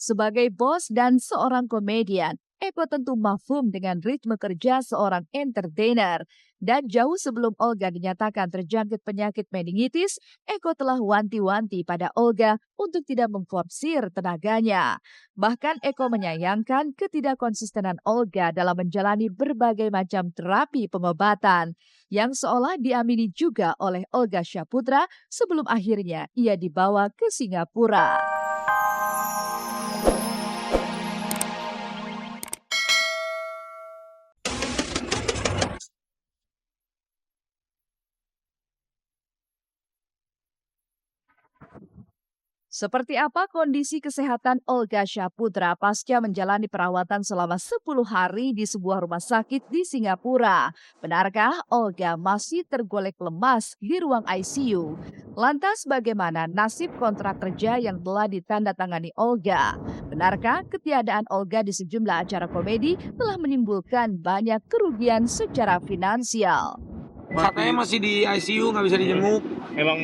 Sebagai bos dan seorang komedian, Eko tentu mafhum dengan ritme kerja seorang entertainer. Dan jauh sebelum Olga dinyatakan terjangkit penyakit meningitis, Eko telah wanti-wanti pada Olga untuk tidak memforsir tenaganya. Bahkan Eko menyayangkan ketidakkonsistenan Olga dalam menjalani berbagai macam terapi pengobatan yang seolah diamini juga oleh Olga Syaputra sebelum akhirnya ia dibawa ke Singapura. Seperti apa kondisi kesehatan Olga Syaputra pasca menjalani perawatan selama 10 hari di sebuah rumah sakit di Singapura? Benarkah Olga masih tergolek lemas di ruang ICU? Lantas bagaimana nasib kontrak kerja yang telah ditandatangani Olga? Benarkah ketiadaan Olga di sejumlah acara komedi telah menimbulkan banyak kerugian secara finansial? Katanya masih di ICU, nggak bisa dijenguk. Emang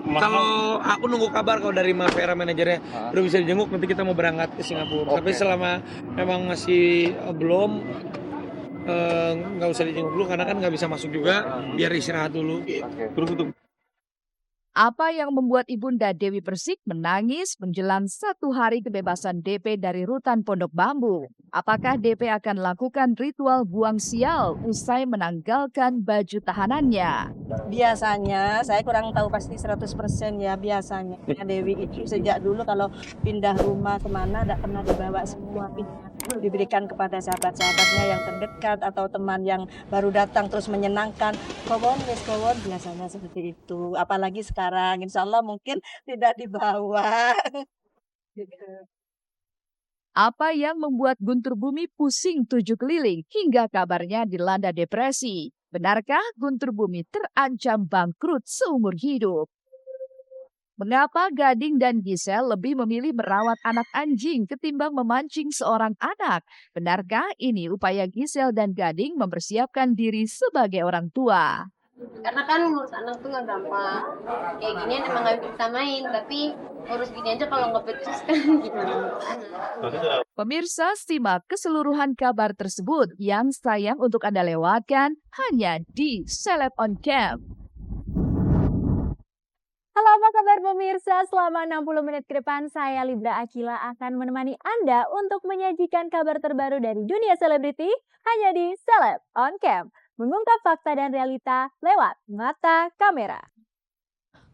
Kalau aku nunggu kabar kalau dari Mas Vera manajernya udah bisa dijenguk, nanti kita mau berangkat ke Singapura. Tapi selama memang masih belum, nggak usah dijenguk dulu karena kan nggak bisa masuk juga, biar istirahat dulu. Terus Apa yang membuat Ibunda Dewi Persik menangis menjelang 1 hari kebebasan DP dari rutan Pondok Bambu? Apakah DP akan lakukan ritual buang sial usai menanggalkan baju tahanannya? Biasanya, saya kurang tahu pasti 100% ya, biasanya Dewi itu sejak dulu kalau pindah rumah kemana tidak pernah dibawa semua pindah. Diberikan kepada sahabat-sahabatnya yang terdekat atau teman yang baru datang terus menyenangkan. Kowon, biasanya seperti itu. Apalagi sekarang, insya Allah mungkin tidak dibawa. Gitu. Apa yang membuat Guntur Bumi pusing 7 keliling hingga kabarnya dilanda depresi? Benarkah Guntur Bumi terancam bangkrut seumur hidup? Mengapa Gading dan Gisel lebih memilih merawat anak anjing ketimbang memancing seorang anak? Benarkah ini upaya Gisel dan Gading mempersiapkan diri sebagai orang tua? Karena kan ngurus anak tuh nggak gampang. Kayak gini emang nggak bisa main, tapi ngurus gini aja kalau nggak becus kan gimana ngurus anak. Pemirsa, simak keseluruhan kabar tersebut yang sayang untuk Anda lewatkan hanya di Celeb on Cam. Halo, apa kabar pemirsa? Selama 60 menit ke depan, saya Libra Akila akan menemani Anda untuk menyajikan kabar terbaru dari dunia selebriti hanya di Celeb on Cam. Mengungkap fakta dan realita lewat mata kamera.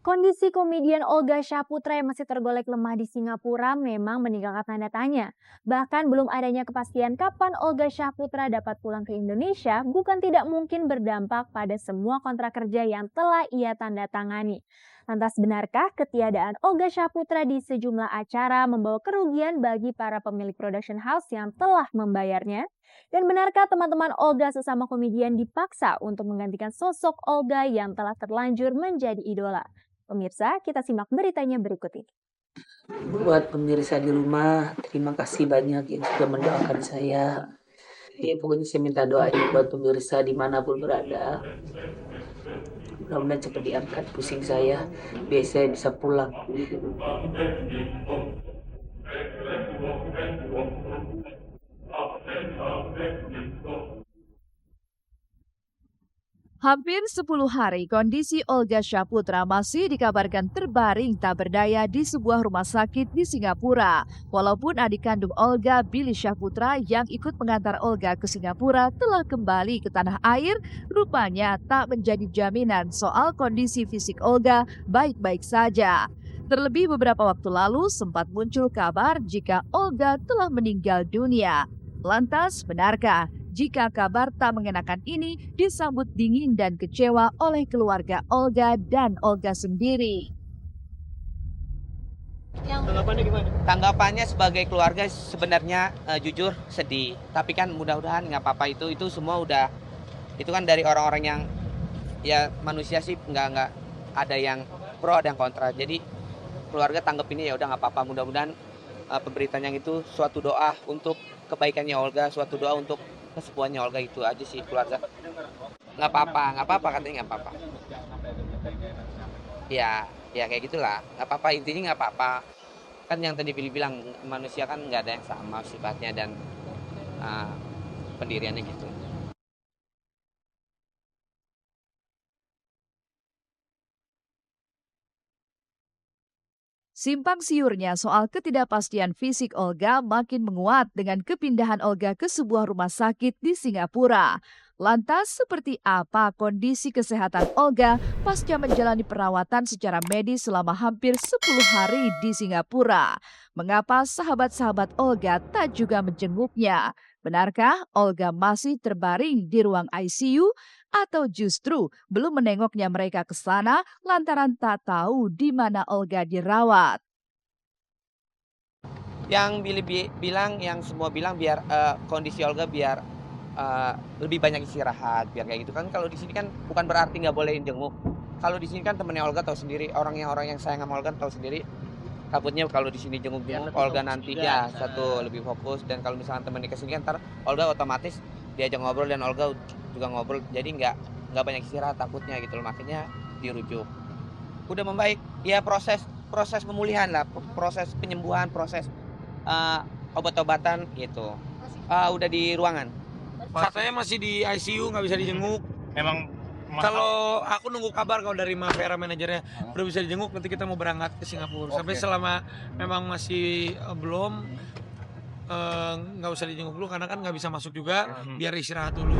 Kondisi komedian Olga Syaputra yang masih tergolek lemah di Singapura memang meninggalkan tanda tanya. Bahkan belum adanya kepastian kapan Olga Syaputra dapat pulang ke Indonesia bukan tidak mungkin berdampak pada semua kontrak kerja yang telah ia tanda tangani. Lantas benarkah ketiadaan Olga Syaputra di sejumlah acara membawa kerugian bagi para pemilik production house yang telah membayarnya? Dan benarkah teman-teman Olga sesama komedian dipaksa untuk menggantikan sosok Olga yang telah terlanjur menjadi idola? Pemirsa, kita simak beritanya berikut ini. Buat pemirsa di rumah, terima kasih banyak yang sudah mendoakan saya. Ya, pokoknya saya minta doanya buat pemirsa dimanapun berada. Mudah-mudahan cepat diangkat pusing saya, biar saya bisa pulang. Hampir 10 hari kondisi Olga Syaputra masih dikabarkan terbaring tak berdaya di sebuah rumah sakit di Singapura. Walaupun adik kandung Olga, Billy Syaputra, yang ikut mengantar Olga ke Singapura telah kembali ke tanah air, rupanya tak menjadi jaminan soal kondisi fisik Olga baik-baik saja. Terlebih beberapa waktu lalu sempat muncul kabar jika Olga telah meninggal dunia. Lantas, benarkah jika kabar tak mengenakan ini disambut dingin dan kecewa oleh keluarga Olga dan Olga sendiri? tanggapannya gimana? Tanggapannya sebagai keluarga sebenarnya jujur sedih. Tapi kan mudah-mudahan nggak apa-apa, itu semua udah, itu kan dari orang-orang yang ya manusia sih, nggak ada yang pro ada yang kontra. Jadi keluarga tanggap ini ya udah nggak apa-apa. Mudah-mudahan pemberitaan yang itu suatu doa untuk kebaikannya Olga, suatu doa untuk kesembuhannya Olga, itu aja sih keluarga. Nggak apa-apa katanya nggak apa-apa. Ya kayak gitulah, nggak apa-apa, intinya nggak apa-apa. kan yang tadi Billy bilang manusia kan nggak ada yang sama sifatnya dan uh, pendiriannya gitu. Simpang siurnya soal ketidakpastian fisik Olga makin menguat dengan kepindahan Olga ke sebuah rumah sakit di Singapura. Lantas, seperti apa kondisi kesehatan Olga pasca menjalani perawatan secara medis selama hampir 10 hari di Singapura? Mengapa sahabat-sahabat Olga tak juga menjenguknya? Benarkah Olga masih terbaring di ruang ICU? Atau justru belum menengoknya mereka ke sana lantaran tak tahu di mana Olga dirawat? Yang Billy bilang, yang semua bilang biar kondisi Olga biar lebih banyak istirahat, biar kayak gitu kan. Kalau di sini kan bukan berarti nggak boleh jenguk. Kalau di sini kan temennya Olga tahu sendiri, orang yang sayang sama Olga tahu sendiri. Takutnya kalau di sini jenguk Olga nanti ya satu lebih fokus, dan kalau misalnya temennya kesini kan ntar Olga otomatis diajak ngobrol dan Olga juga ngobrol, jadi nggak banyak istirahat takutnya gitu loh, makanya dirujuk. Udah membaik, ya proses pemulihan lah, proses penyembuhan, proses obat-obatan gitu. Udah di ruangan. Katanya masih di ICU, nggak bisa dijenguk. Memang Kalau aku nunggu kabar kalau dari Mavera manajernya udah bisa dijenguk, nanti kita mau berangkat ke Singapura. Sampai selama memang masih belum, nggak usah dijenguk dulu karena kan nggak bisa masuk juga, biar istirahat dulu.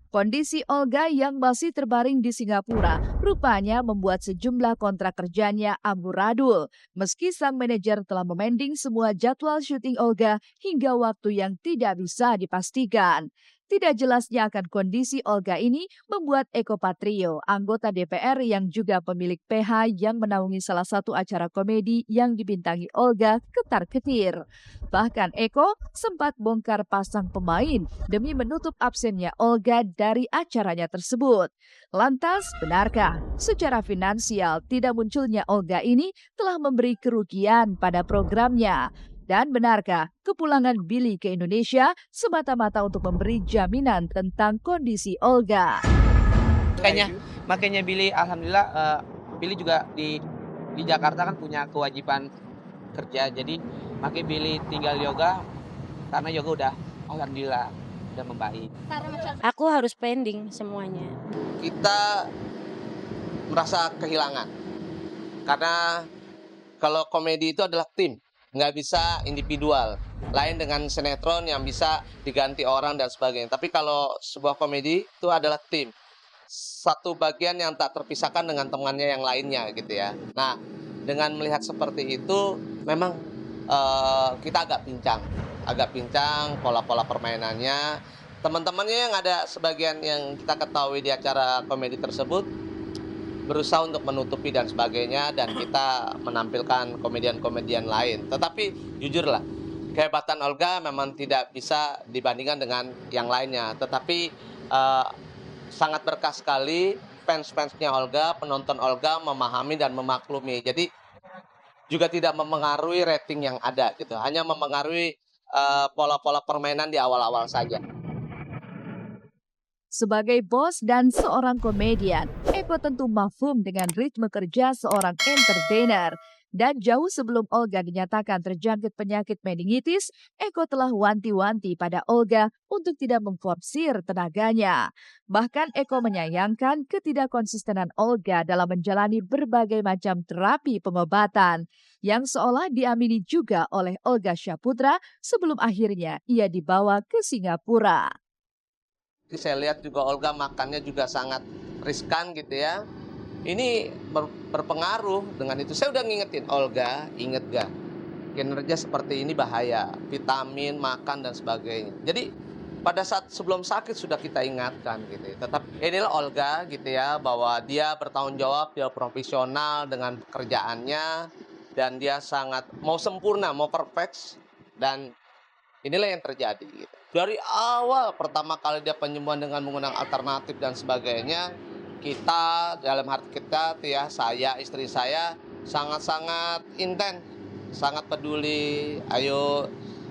Kondisi Olga yang masih terbaring di Singapura rupanya membuat sejumlah kontrak kerjanya amburadul. Meski sang manajer telah memending semua jadwal syuting Olga hingga waktu yang tidak bisa dipastikan. Tidak jelasnya akan kondisi Olga ini membuat Eko Patrio, anggota DPR yang juga pemilik PH yang menaungi salah satu acara komedi yang dibintangi Olga, ketar-ketir. Bahkan Eko sempat bongkar pasang pemain demi menutup absennya Olga dari acaranya tersebut. Lantas, benarkah secara finansial tidak munculnya Olga ini telah memberi kerugian pada programnya? Dan benarkah kepulangan Billy ke Indonesia semata-mata untuk memberi jaminan tentang kondisi Olga? Makanya Billy, alhamdulillah Billy juga di Jakarta kan punya kewajiban kerja, jadi makanya Billy tinggal yoga karena yoga udah alhamdulillah udah membaik. Aku harus pending semuanya. Kita merasa kehilangan karena kalau komedi itu adalah tim, nggak bisa individual. Lain dengan sinetron yang bisa diganti orang dan sebagainya. Tapi kalau sebuah komedi itu adalah tim, satu bagian yang tak terpisahkan dengan temannya yang lainnya gitu ya. Nah, dengan melihat seperti itu memang kita agak pincang pola-pola permainannya. Teman-temannya yang ada sebagian yang kita ketahui di acara komedi tersebut berusaha untuk menutupi dan sebagainya, dan kita menampilkan komedian-komedian lain. Tetapi jujurlah, kehebatan Olga memang tidak bisa dibandingkan dengan yang lainnya. Tetapi sangat berkah sekali fans-fansnya Olga, penonton Olga memahami dan memaklumi. Jadi juga tidak memengaruhi rating yang ada gitu. Hanya memengaruhi pola-pola permainan di awal-awal saja. Sebagai bos dan seorang komedian, Eko tentu mafhum dengan ritme kerja seorang entertainer. Dan jauh sebelum Olga dinyatakan terjangkit penyakit meningitis, Eko telah wanti-wanti pada Olga untuk tidak memforsir tenaganya. Bahkan Eko menyayangkan ketidakkonsistenan Olga dalam menjalani berbagai macam terapi pengobatan yang seolah diamini juga oleh Olga Syaputra sebelum akhirnya ia dibawa ke Singapura. Saya lihat juga Olga makannya juga sangat riskan gitu ya. Ini berpengaruh dengan itu. Saya udah ngingetin Olga, inget gak? Kinerja seperti ini bahaya, vitamin, makan dan sebagainya. Jadi pada saat sebelum sakit sudah kita ingatkan gitu. Tetap inilah Olga gitu ya, bahwa dia bertanggung jawab, dia profesional dengan pekerjaannya, dan dia sangat mau sempurna, mau perfect, dan inilah yang terjadi gitu. Dari awal pertama kali dia penyembuhan dengan menggunakan alternatif dan sebagainya, kita dalam hati kita ya, saya, istri saya sangat-sangat intens, sangat peduli. Ayo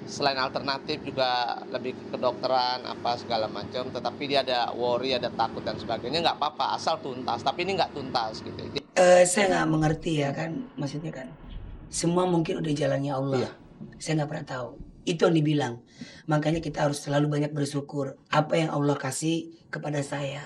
selain alternatif juga lebih ke kedokteran apa segala macam. Tetapi dia ada worry, ada takut dan sebagainya, nggak apa-apa asal tuntas. Tapi ini nggak tuntas gitu. Saya nggak mengerti ya kan, maksudnya kan semua mungkin udah jalannya Allah. Iya. Saya nggak pernah tahu. Itu yang dibilang. Makanya kita harus selalu banyak bersyukur apa yang Allah kasih kepada saya.